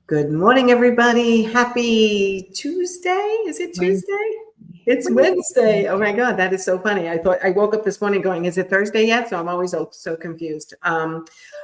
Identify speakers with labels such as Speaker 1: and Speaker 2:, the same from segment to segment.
Speaker 1: Good morning, everybody. Happy Tuesday. Is it
Speaker 2: Wednesday.
Speaker 1: Tuesday? It's Wednesday. Oh my God, that is so funny. I thought I woke up this morning going, is it Thursday yet? So I'm always so confused. All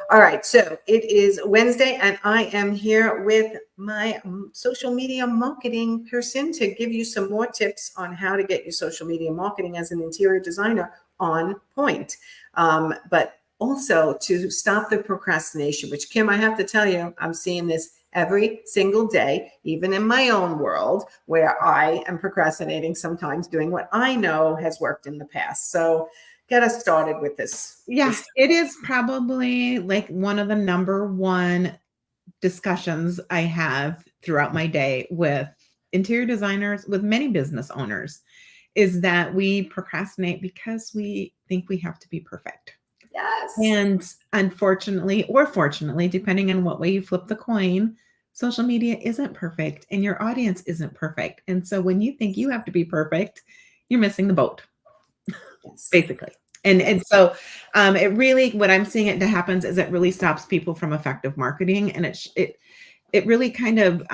Speaker 1: right, so it is Wednesday, and I am here with my social media marketing person to give you some more tips on how to get your social media marketing as an interior designer on point. But also to stop the procrastination, which, Kim, I have to tell you, I'm seeing this every single day, even in my own world, where I am procrastinating sometimes doing what I know has worked in the past. So get us started with this.
Speaker 2: Yeah, it is probably like one of the number one discussions I have throughout my day with interior designers, with many business owners, is that we procrastinate because we think we have to be perfect.
Speaker 1: Yes.
Speaker 2: And unfortunately, or fortunately, depending on what way you flip the coin, social media isn't perfect and your audience isn't perfect. And so when you think you have to be perfect, you're missing the boat,
Speaker 1: Yes.
Speaker 2: basically. And so it really, what I'm seeing it happens is it really stops people from effective marketing, and it really kind of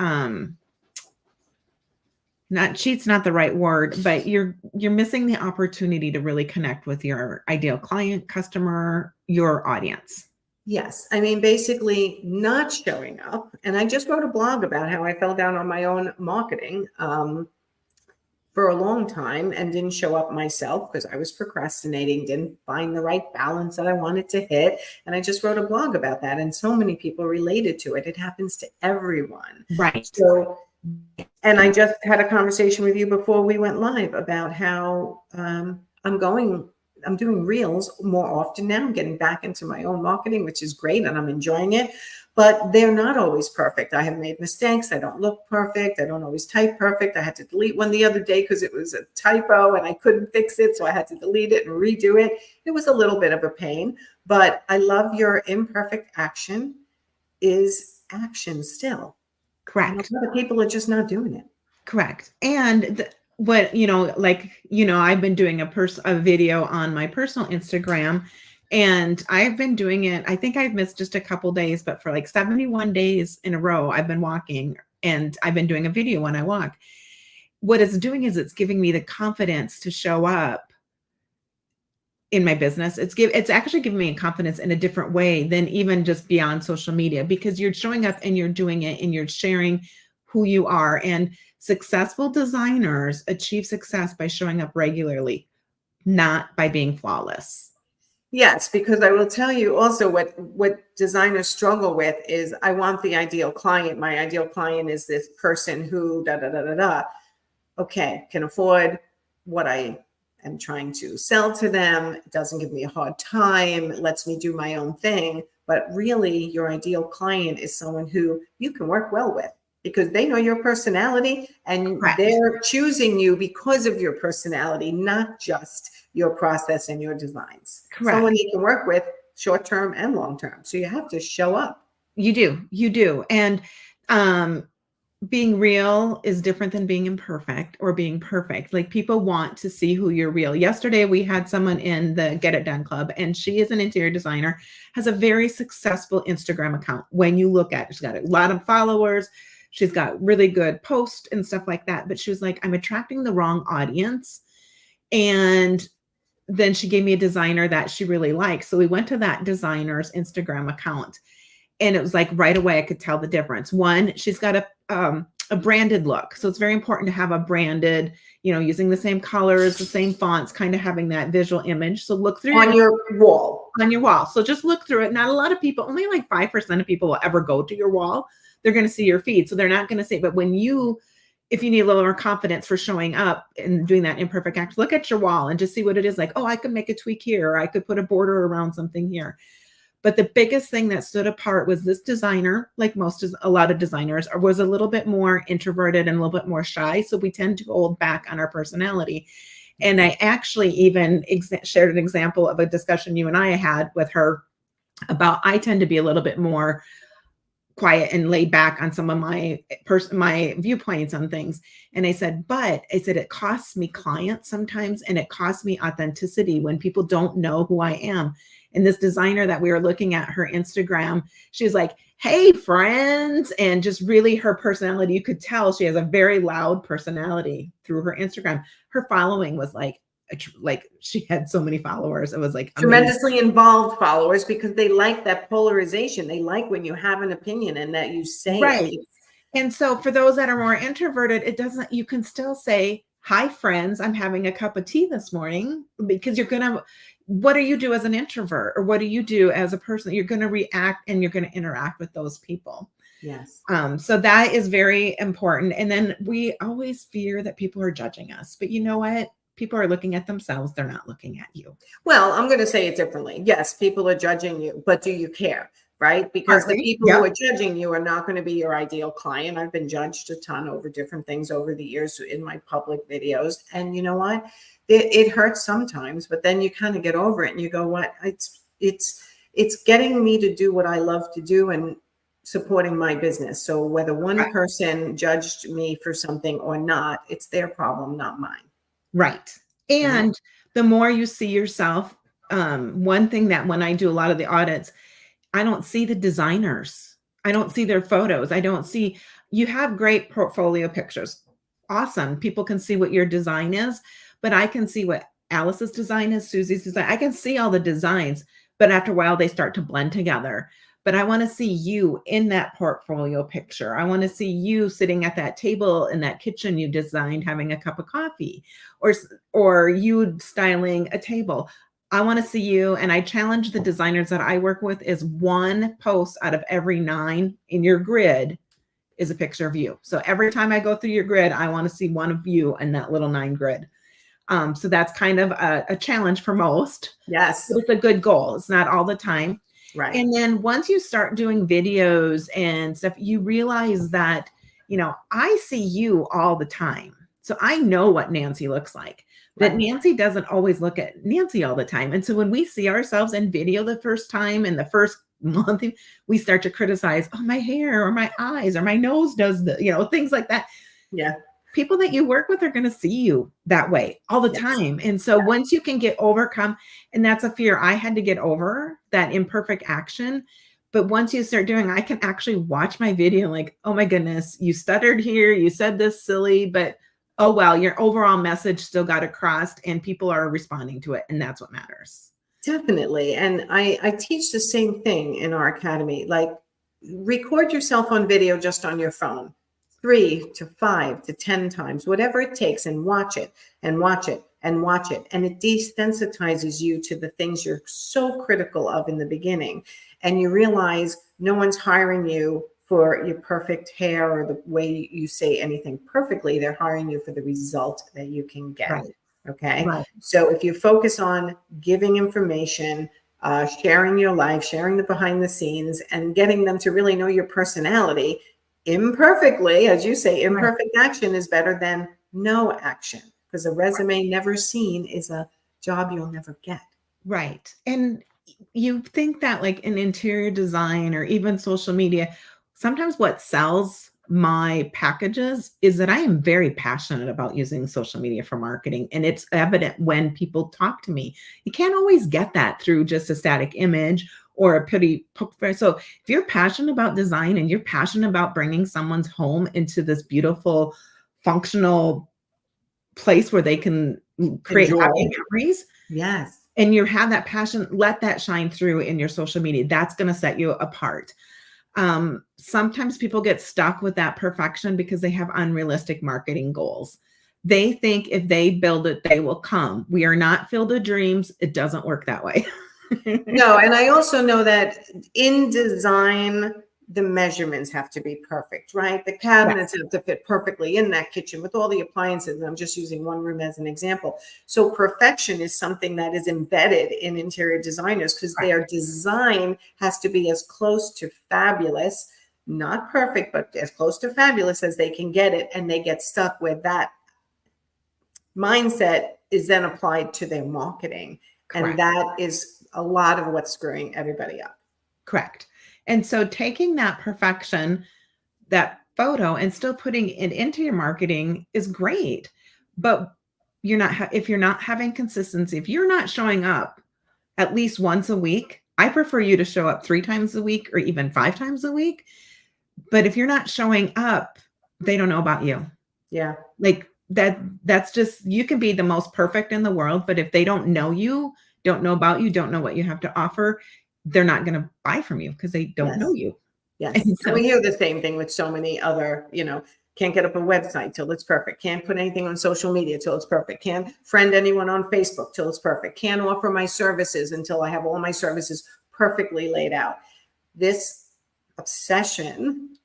Speaker 2: not cheats, not the right word, but you're missing the opportunity to really connect with your ideal client, customer, your audience.
Speaker 1: Yes. I mean, basically not showing up. And I just wrote a blog about how I fell down on my own marketing for a long time and didn't show up myself because I was procrastinating, didn't find the right balance that I wanted to hit. And I just wrote a blog about that. And so many people related to it. It happens to everyone.
Speaker 2: Right.
Speaker 1: So, and I just had a conversation with you before we went live about how I'm doing reels more often now. I'm getting back into my own marketing, which is great, and I'm enjoying it. But they're not always perfect. I have made mistakes. I don't look perfect. I don't always type perfect. I had to delete one the other day because it was a typo and I couldn't fix it. So I had to delete it and redo it. It was a little bit of a pain, but I love your imperfect action is action still.
Speaker 2: Correct.
Speaker 1: And a lot of people are just not doing it.
Speaker 2: Correct. And what, I've been doing a video on my personal Instagram, and I've been doing it. I think I've missed just a couple days, but for like 71 days in a row, I've been walking and I've been doing a video when I walk. What it's doing is it's giving me the confidence to show up in my business. It's actually giving me a confidence in a different way than even just beyond social media, because you're showing up and you're doing it and you're sharing who you are. And successful designers achieve success by showing up regularly, not by being flawless.
Speaker 1: Yes, because I will tell you also what designers struggle with is I want the ideal client. My ideal client is this person who da da da da da. Okay, can afford what I am trying to sell to them. It doesn't give me a hard time, lets me do my own thing. But really, your ideal client is someone who you can work well with because they know your personality and
Speaker 2: Correct.
Speaker 1: they're choosing you because of your personality, not just your process and your designs.
Speaker 2: Correct.
Speaker 1: Someone you can work with short term and long term. So you have to show up.
Speaker 2: You do. And being real is different than being imperfect or being perfect. Like, people want to see who you're real. Yesterday, we had someone in the Get It Done Club, and she is an interior designer, has a very successful Instagram account. When you look at it, she's got a lot of followers. She's got really good posts and stuff like that. But she was like, I'm attracting the wrong audience. And then she gave me a designer that she really likes. So we went to that designer's Instagram account, and it was like right away I could tell the difference. One, she's got a branded look. So it's very important to have a branded, using the same colors, the same fonts, kind of having that visual image. So look through
Speaker 1: on your wall.
Speaker 2: On your wall. So just look through it. Not a lot of people, only like 5% of people will ever go to your wall. They're going to see your feed. So they're not going to see, but if you need a little more confidence for showing up and doing that imperfect act, look at your wall and just see what it is like. Oh, I could make a tweak here, or I could put a border around something here. But the biggest thing that stood apart was this designer, like a lot of designers, was a little bit more introverted and a little bit more shy. So we tend to hold back on our personality. And I actually even shared an example of a discussion you and I had with her about, I tend to be a little bit more quiet and laid back on some of my viewpoints on things. And I said, it costs me clients sometimes, and it costs me authenticity when people don't know who I am. And this designer that we were looking at her Instagram, she was like, hey, friends. And just really her personality, you could tell she has a very loud personality through her Instagram. Her following was like she had so many followers. It was like amazing.
Speaker 1: Tremendously involved followers, because they like that polarization. They like when you have an opinion and that you say
Speaker 2: right.
Speaker 1: it.
Speaker 2: And so for those that are more introverted, it doesn't, you can still say, hi, friends, I'm having a cup of tea this morning, because what do you do as an introvert, or what do you do as a person? You're going to react and you're going to interact with those people.
Speaker 1: Yes.
Speaker 2: So that is very important. And then we always fear that people are judging us, but you know what? People are looking at themselves. They're not looking at you.
Speaker 1: Well, I'm going to say it differently. Yes, people are judging you, but do you care? Right? Because the people who are judging you are not going to be your ideal client. I've been judged a ton over different things over the years in my public videos. And you know what? It hurts sometimes, but then you kind of get over it and you go, what? It's getting me to do what I love to do and supporting my business. So whether one person judged me for something or not, it's their problem, not mine.
Speaker 2: Right. And the more you see yourself, one thing that when I do a lot of the audits, I don't see the designers. I don't see their photos. I don't see, you have great portfolio pictures. Awesome. People can see what your design is, but I can see what Alice's design is, Susie's design. I can see all the designs, but after a while they start to blend together. But I want to see you in that portfolio picture. I want to see you sitting at that table in that kitchen you designed, having a cup of coffee, or you styling a table. I want to see you. And I challenge the designers that I work with is one post out of every 9 in your grid is a picture of you. So every time I go through your grid, I want to see one of you in that little 9 grid. So that's kind of a challenge for most.
Speaker 1: Yes.
Speaker 2: But it's a good goal. It's not all the time.
Speaker 1: Right.
Speaker 2: And then once you start doing videos and stuff, you realize that, I see you all the time. So I know what Nancy looks like. But Nancy doesn't always look at Nancy all the time. And so when we see ourselves in video the first time in the first month, we start to criticize, oh, my hair or my eyes or my nose does things like that.
Speaker 1: Yeah.
Speaker 2: People that you work with are going to see you that way all the time. And so once you can get overcome, and that's a fear I had to get over, that imperfect action. But once you start doing, I can actually watch my video like, oh my goodness, you stuttered here. You said this silly, but oh, well, your overall message still got across and people are responding to it. And that's what matters.
Speaker 1: Definitely. And I teach the same thing in our academy. Like, record yourself on video just on your phone 3 to 5 to 10 times, whatever it takes, and watch it and watch it and watch it. And it desensitizes you to the things you're so critical of in the beginning. And you realize no one's hiring you for your perfect hair or the way you say anything perfectly. They're hiring you for the result that you can get.
Speaker 2: Right.
Speaker 1: Okay.
Speaker 2: Right.
Speaker 1: So if you focus on giving information, sharing your life, sharing the behind the scenes, and getting them to really know your personality imperfectly, as you say, imperfect action is better than no action, because a resume never seen is a job you'll never get.
Speaker 2: Right. And you think that like in interior design or even social media, sometimes what sells my packages is that I am very passionate about using social media for marketing. And it's evident when people talk to me. You can't always get that through just a static image or a pretty picture. So if you're passionate about design and you're passionate about bringing someone's home into this beautiful, functional place where they can create happy memories.
Speaker 1: Yes.
Speaker 2: And you have that passion, let that shine through in your social media. That's going to set you apart. Sometimes people get stuck with that perfection because they have unrealistic marketing goals. They think if they build it, they will come. We are not filled with dreams. It doesn't work that way.
Speaker 1: No, and I also know that in design, the measurements have to be perfect, right? The cabinets have to fit perfectly in that kitchen with all the appliances. And I'm just using one room as an example. So perfection is something that is embedded in interior designers because their design has to be as close to fabulous, not perfect, but as close to fabulous as they can get it. And they get stuck with that mindset is then applied to their marketing.
Speaker 2: Correct.
Speaker 1: And that is a lot of what's screwing everybody up.
Speaker 2: Correct. And so taking that perfection, that photo, and still putting it into your marketing is great. But if you're not having consistency, if you're not showing up at least once a week. I prefer you to show up 3 times a week or even 5 times a week. But if you're not showing up, they don't know about you.
Speaker 1: Yeah.
Speaker 2: Like that's just, you can be the most perfect in the world, but if they don't know you, don't know about you, don't know what you have to offer, they're not going to buy from you because they don't know
Speaker 1: Yes.
Speaker 2: you.
Speaker 1: Yes.
Speaker 2: And
Speaker 1: And we
Speaker 2: so,
Speaker 1: hear the same thing with so many other, can't get up a website till it's perfect. Can't put anything on social media till it's perfect. Can't friend anyone on Facebook till it's perfect. Can't offer my services until I have all my services perfectly laid out. This obsession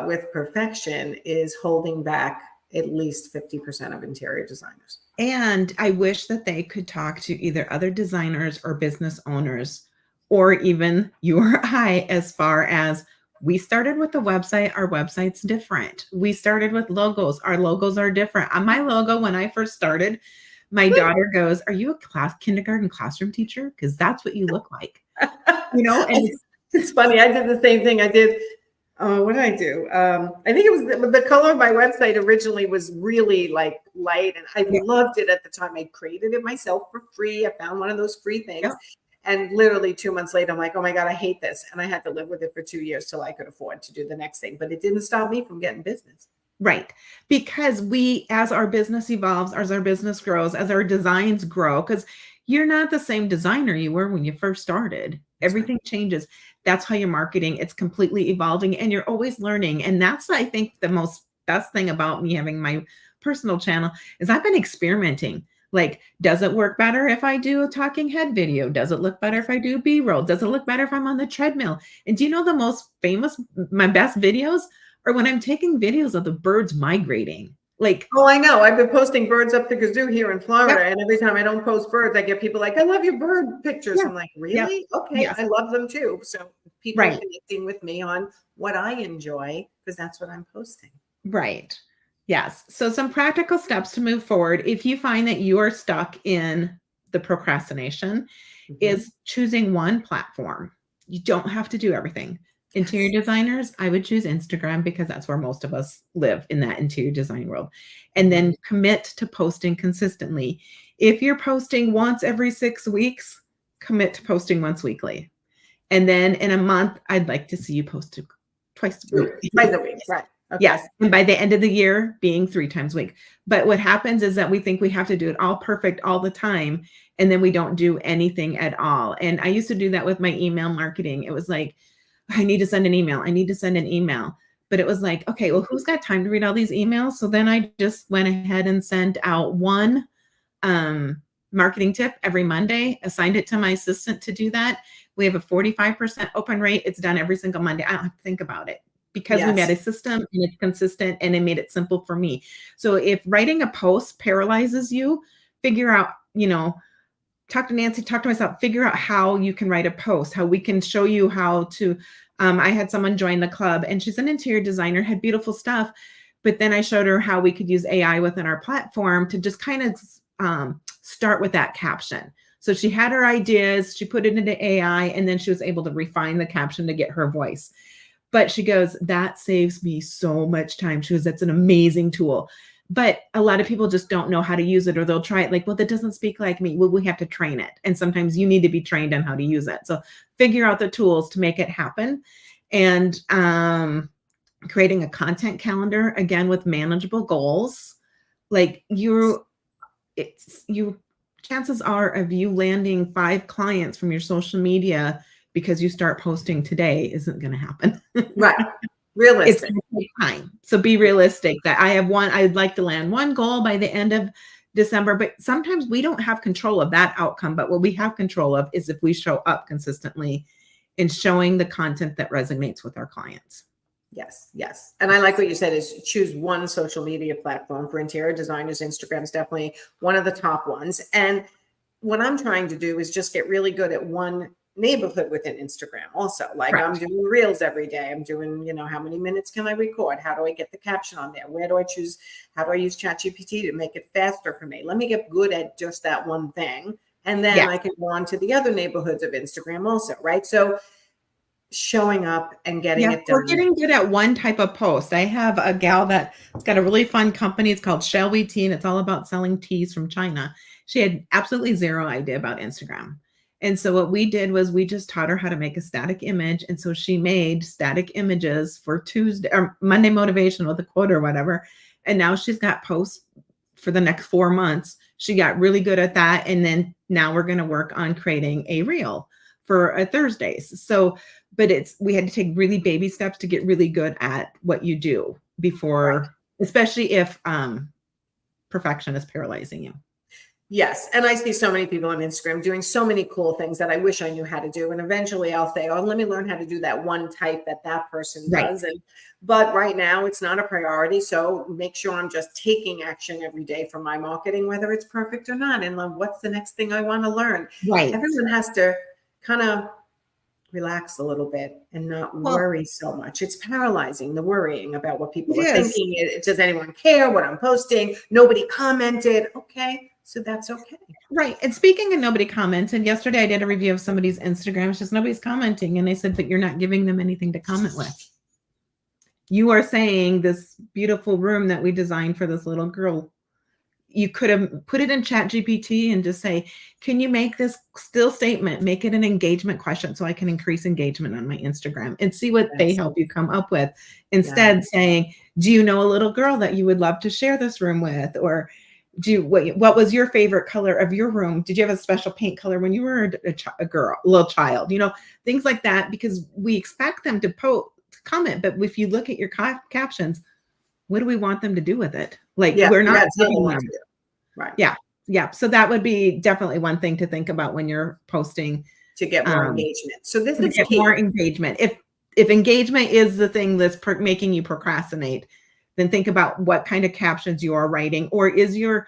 Speaker 1: with perfection is holding back at least 50% of interior designers.
Speaker 2: and I wish that they could talk to either other designers or business owners, or even you or I, as far as, we started with the website, our website's different. We started with logos, our logos are different. On my logo, when I first started, my daughter goes, "Are you a kindergarten classroom teacher? Because that's what you look like." And
Speaker 1: It's funny. I did the same thing. I did. What did I do? I think it was the color of my website originally was really like light, and I
Speaker 2: yeah,
Speaker 1: loved it at the time. I created it myself for free. I found one of those free things.
Speaker 2: yeah.
Speaker 1: And literally 2 months later, I'm like, oh my God, I hate this. And I had to live with it for 2 years till I could afford to do the next thing. But it didn't stop me from getting business.
Speaker 2: Right. Because as our business evolves, as our business grows, as our designs grow, because you're not the same designer you were when you first started.
Speaker 1: That's right.
Speaker 2: Everything changes. That's how you're marketing. It's completely evolving and you're always learning. And that's, I think, the most best thing about me having my personal channel is I've been experimenting. Like, does it work better if I do a talking head video? Does it look better if I do B-roll? Does it look better if I'm on the treadmill? And do you know my best videos or when I'm taking videos of the birds migrating? Like,
Speaker 1: Oh, I know. I've been posting birds up the kazoo here in Florida.
Speaker 2: yep,
Speaker 1: And every time I don't post birds, I get people like, I love your bird pictures.
Speaker 2: yeah,
Speaker 1: I'm like,
Speaker 2: yep,
Speaker 1: really? Okay.
Speaker 2: yes,
Speaker 1: I love them too. So people are
Speaker 2: right,
Speaker 1: connecting with me on what I enjoy because that's what I'm posting.
Speaker 2: right. Yes. So some practical steps to move forward. If you find that you are stuck in the procrastination,
Speaker 1: Mhm.
Speaker 2: is choosing one platform. You don't have to do everything. Interior
Speaker 1: Yes.
Speaker 2: designers, I would choose Instagram because that's where most of us live in that interior design world. And
Speaker 1: Mhm.
Speaker 2: then commit to posting consistently. If you're posting once every 6 weeks, commit to posting once weekly. And then in a month, I'd like to see you post twice a week.
Speaker 1: Twice a week. Right. Okay.
Speaker 2: Yes. And by the end of the year, being 3 times a week. But what happens is that we think we have to do it all perfect all the time. And then we don't do anything at all. And I used to do that with my email marketing. It was like, I need to send an email. I need to send an email. But it was like, okay, well, who's got time to read all these emails? So then I just went ahead and sent out one marketing tip every Monday, assigned it to my assistant to do that. We have a 45% open rate. It's done every single Monday. I don't have to think about it because we made
Speaker 1: Yes.
Speaker 2: a system and it's consistent and it made it simple for me. So if writing a post paralyzes you, figure out, talk to Nancy, talk to myself, figure out how you can write a post, how we can show you how to. I had someone join the club and she's an interior designer, had beautiful stuff. But then I showed her how we could use AI within our platform to just kind of start with that caption. So she had her ideas, she put it into AI, and then she was able to refine the caption to get her voice. But she goes, that saves me so much time. She goes, that's an amazing tool. But a lot of people just don't know how to use it, or they'll try it like, well, that doesn't speak like me. Well, we have to train it. And sometimes you need to be trained on how to use it. So figure out the tools to make it happen. And creating a content calendar, again, with manageable goals. Like chances are of you landing 5 clients from your social media because you start posting today isn't going to happen.
Speaker 1: Right.
Speaker 2: It's
Speaker 1: Realistic.
Speaker 2: going to take time. So be realistic that I'd like to land one goal by the end of December, but sometimes we don't have control of that outcome. But what we have control of is if we show up consistently in showing the content that resonates with our clients.
Speaker 1: Yes, yes. And I like what you said is choose one social media platform for interior designers. Instagram is definitely one of the top ones. And what I'm trying to do is just get really good at one neighborhood within Instagram also. Like I'm
Speaker 2: Correct.
Speaker 1: doing reels every day. I'm doing, how many minutes can I record? How do I get the caption on there? Where do I choose? How do I use ChatGPT to make it faster for me? Let me get good at just that one thing. And then
Speaker 2: Yeah.
Speaker 1: I can go on to the other neighborhoods of Instagram also, right? So showing up and getting
Speaker 2: Yeah,
Speaker 1: it
Speaker 2: we're
Speaker 1: done.
Speaker 2: getting good at one type of post. I have a gal that's got a really fun company. It's called Shall We Tea, and it's all about selling teas from China. She had absolutely zero idea about Instagram. And so what we did was we just taught her how to make a static image. And so she made static images for Tuesday or Monday motivation with a quote or whatever. And now she's got posts for the next 4 months. She got really good at that. And then now we're going to work on creating a reel for Thursdays. So, but we had to take really baby steps to get really good at what you do before, especially if perfection is paralyzing you.
Speaker 1: Yes. And I see so many people on Instagram doing so many cool things that I wish I knew how to do. And eventually I'll say, oh, let me learn how to do that one type that person does. But right now it's not a priority. So make sure I'm just taking action every day for my marketing, whether it's perfect or not. And what's the next thing I want to learn?
Speaker 2: Right.
Speaker 1: Everyone has to kind of relax a little bit and not worry so much. It's paralyzing, the worrying about what people are thinking. Does anyone care what I'm posting? Nobody commented. Okay. So that's okay.
Speaker 2: Right. And speaking of nobody commented, yesterday I did a review of somebody's Instagram. It's just nobody's commenting. And they said, but you're not giving them anything to comment with. You are saying this beautiful room that we designed for this little girl. You could have put it in ChatGPT and just say, can you make this still statement, make it an engagement question so I can increase engagement on my Instagram and see what they help you come up with. Instead saying, do you know a little girl that you would love to share this room with? Or what was your favorite color of your room? Did you have a special paint color when you were a little child? Things like that, because we expect them to comment. But if you look at your captions, what do we want them to do with it? We're not telling them.
Speaker 1: Right.
Speaker 2: Yeah. Yeah. So that would be definitely one thing to think about when you're posting
Speaker 1: to get more engagement. So this
Speaker 2: is key. More engagement. If engagement is the thing that's making you procrastinate, then think about what kind of captions you are writing, or is your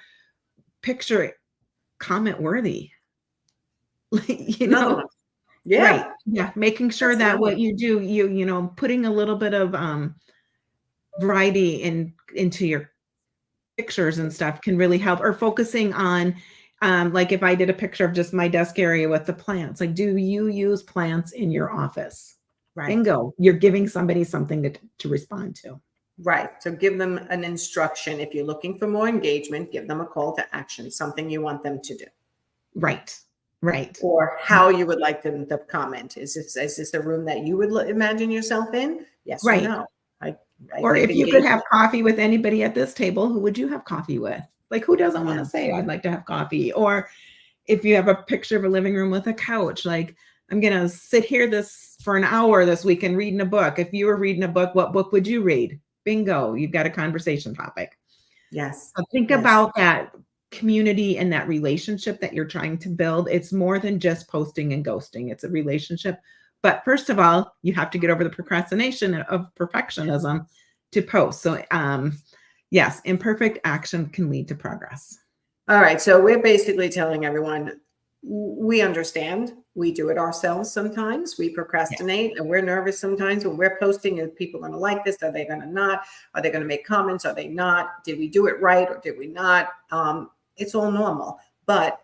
Speaker 2: picture comment worthy?
Speaker 1: Yeah.
Speaker 2: Right. Yeah. Making sure that what you do, putting a little bit of variety into your pictures and stuff can really help, or focusing on like if I did a picture of just my desk area with the plants, like, do you use plants in your office? Right. Bingo. You're giving somebody something to respond to.
Speaker 1: Right. So give them an instruction. If you're looking for more engagement, give them a call to action, something you want them to do.
Speaker 2: Right. Right.
Speaker 1: Or how you would like them to comment. Is this a room that you would imagine yourself in? Yes or no?
Speaker 2: Or if you could have coffee with anybody at this table, who would you have coffee with? Like, who doesn't want to say, I'd like to have coffee? Or if you have a picture of a living room with a couch, like, I'm going to sit here for an hour this week and reading a book. If you were reading a book, what book would you read? Bingo. You've got a conversation topic.
Speaker 1: Yes.
Speaker 2: So think about that community and that relationship that you're trying to build. It's more than just posting and ghosting. It's a relationship. But first of all, you have to get over the procrastination of perfectionism to post. So yes, imperfect action can lead to progress.
Speaker 1: All right. So we're basically telling everyone, we understand. We do it ourselves sometimes. We procrastinate and we're nervous sometimes when we're posting. Are people going to like this? Are they going to not? Are they going to make comments? Are they not? Did we do it right or did we not? It's all normal. But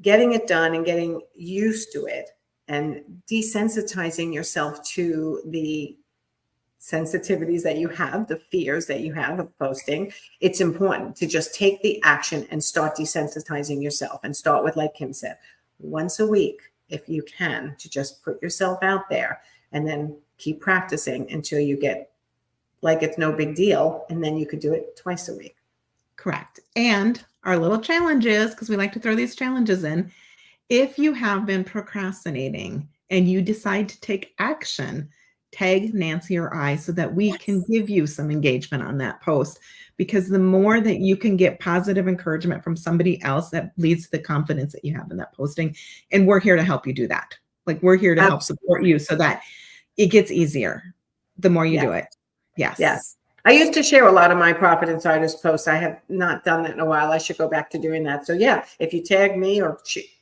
Speaker 1: getting it done and getting used to it and desensitizing yourself to the sensitivities that you have, the fears that you have of posting, it's important to just take the action and start desensitizing yourself, and start with, like Kim said, once a week, if you can, to just put yourself out there and then keep practicing until you get like it's no big deal. And then you could do it twice a week.
Speaker 2: Correct. And our little challenges, because we like to throw these challenges in. If you have been procrastinating and you decide to take action, tag Nancy or I so that we can give you some engagement on that post, because the more that you can get positive encouragement from somebody else, that leads to the confidence that you have in that posting. And we're here to help you do that. Like, we're here to help support you so that it gets easier the more you do it. Yes.
Speaker 1: Yes. I used to share a lot of my Profit Insiders posts. I have not done that in a while. I should go back to doing that. So yeah, if you tag me or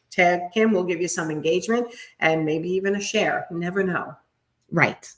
Speaker 1: tag Kim, we'll give you some engagement and maybe even a share. You never know.
Speaker 2: Right.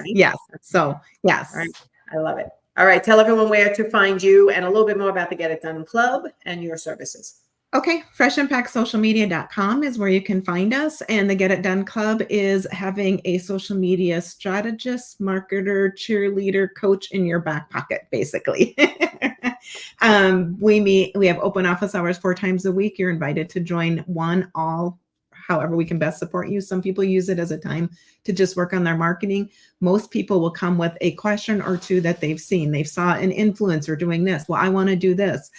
Speaker 2: Yes. So yes.
Speaker 1: Right. I love it. All right. Tell everyone where to find you and a little bit more about the Get It Done Club and your services.
Speaker 2: Okay. FreshImpactSocialMedia.com is where you can find us. And the Get It Done Club is having a social media strategist, marketer, cheerleader, coach in your back pocket, basically. We have open office hours 4 times a week. You're invited to join one all however we can best support you. Some people use it as a time to just work on their marketing. Most people will come with a question or two that they've seen. They saw an influencer doing this. Well, I want to do this.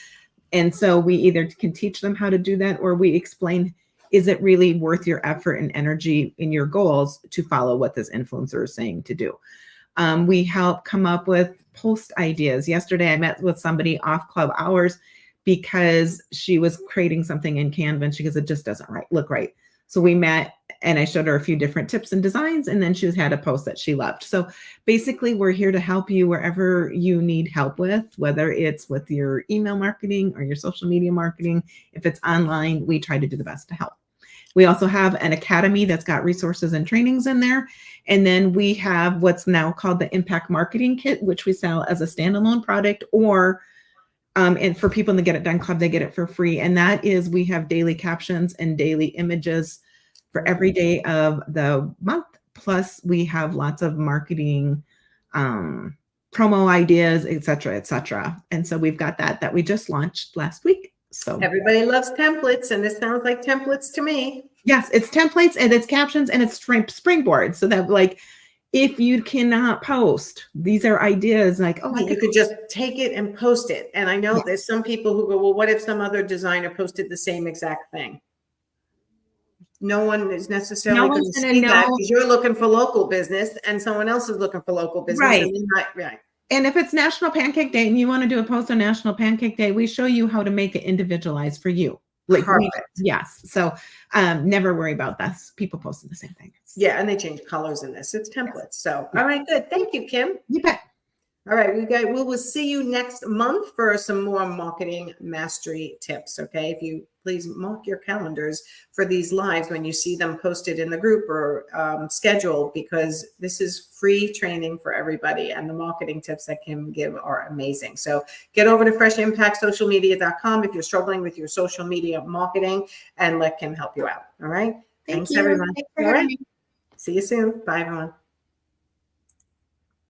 Speaker 2: And so we either can teach them how to do that, or we explain, is it really worth your effort and energy in your goals to follow what this influencer is saying to do? We help come up with post ideas. Yesterday, I met with somebody off club hours because she was creating something in Canva and she goes, it just doesn't look right. So we met and I showed her a few different tips and designs, and then she had a post that she loved. So basically, we're here to help you wherever you need help with, whether it's with your email marketing or your social media marketing. If it's online, we try to do the best to help. We also have an academy that's got resources and trainings in there. And then we have what's now called the Impact Marketing Kit, which we sell as a standalone product, or and for people in the Get It Done Club, they get it for free. And that is, we have daily captions and daily images for every day of the month. Plus, we have lots of marketing promo ideas, et cetera, et cetera. And so we've got that we just launched last week. So
Speaker 1: everybody loves templates, and this sounds like templates to me.
Speaker 2: Yes, it's templates and it's captions and it's springboard, so that like if you cannot post, these are ideas like, oh,
Speaker 1: you could just take it and post it. And I know there's some people who go, well, what if some other designer posted the same exact thing? No one is necessarily going to see that, because you're looking for local business and someone else is looking for local business.
Speaker 2: Right.
Speaker 1: Right.
Speaker 2: And if it's National Pancake Day and you want to do a post on National Pancake Day, we show you how to make it individualized for you. Yes. So never worry about this. People posting the same thing.
Speaker 1: Yeah. And they change colors in this. It's templates. So, all right, good. Thank you, Kim.
Speaker 2: You bet.
Speaker 1: All right, we will see you next month for some more marketing mastery tips. Okay, if you please mark your calendars for these lives when you see them posted in the group or scheduled, because this is free training for everybody, and the marketing tips that Kim give are amazing. So get over to freshimpactsocialmedia.com if you're struggling with your social media marketing, and let Kim help you out. All right, thanks everyone.
Speaker 2: All right,
Speaker 1: see you soon. Bye everyone.